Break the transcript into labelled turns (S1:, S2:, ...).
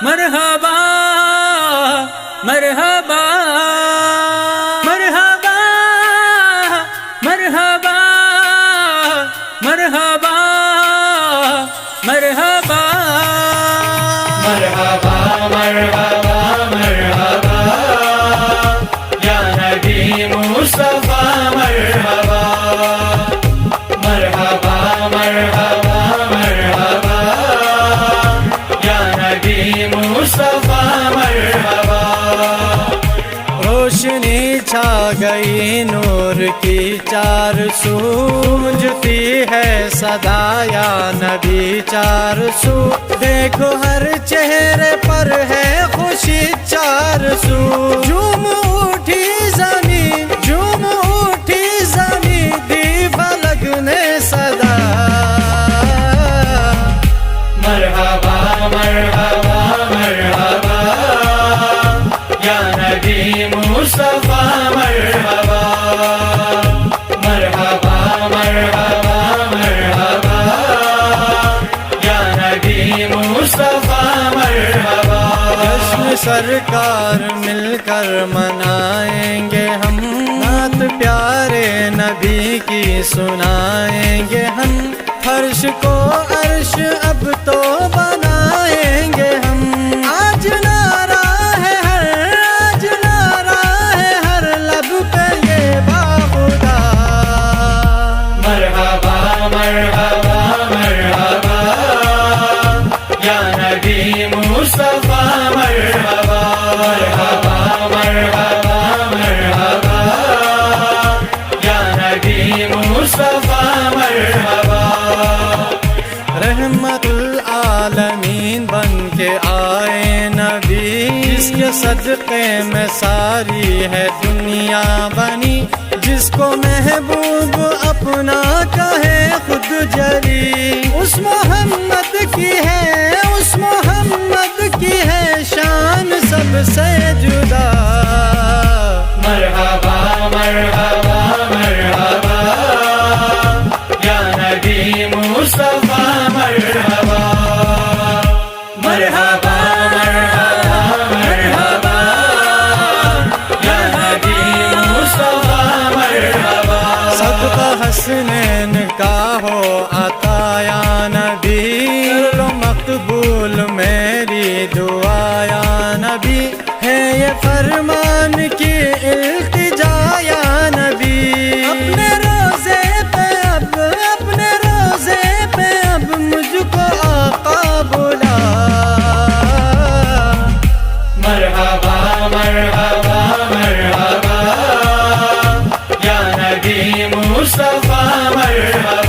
S1: مرحبا مرحبا مرحبا مرحبا مرحبا مرحبا
S2: مرحبا مرحبا مرحبا یا نبی مصطفیٰ مرحبا مرحبا مرحبا مرحبا یا نبی مصطفیٰ مرحبا
S3: روشنی چھا گئی نور کی چار سو گونجتی ہے صدا یا نبی چار سو دیکھو ہر چہرے پر ہے خوشی چار سو جھوم اٹھی زمین جھوم اٹھی زمین دی فلک نے صدا
S2: مرحبا مرحبا مرحبا یا نبی مصطفیٰ مرحبا مرحبا مرحبا مرحبا یا نبی مصطفیٰ مرحبا
S3: جشن سرکار مل کر منائیں گے ہم نعت پیارے نبی کی سنائیں گے ہم فرش کو عرش اب تو بنائیں گے ہم آج نعرہ ہے ہر لب پہ یہ باخدا
S2: مرحبا مرحبا مرحبا یا نبی مصطفیٰ مرحبا مرحبا مرحبا مرحبا یا نبی مصطفیٰ مرحبا
S3: رحمت العالمین بن کے آئے نبی جس کے صدقے میں ساری ہے دنیا بنی جس کو محبوب اپنا کہے خود جلی اس محمد کی ہے شان سب سے جدا
S2: مرحبا مرحبا مرحبا یا نبی مصطفیٰ مرحبا مرحبا مرحبا مرحبا یا نبی مصطفیٰ مرحبا
S3: صدقہ حسنین کا ہو عطا یا نبی کر لو مقبول میری دعا یا نبی ہے یہ فرمان کی التجا یا نبی اپنے روزے پہ اب مجھ کو آقا بلا
S2: مرحبا مرحبا مرحبا یا نبی مصطفیٰ مرحبا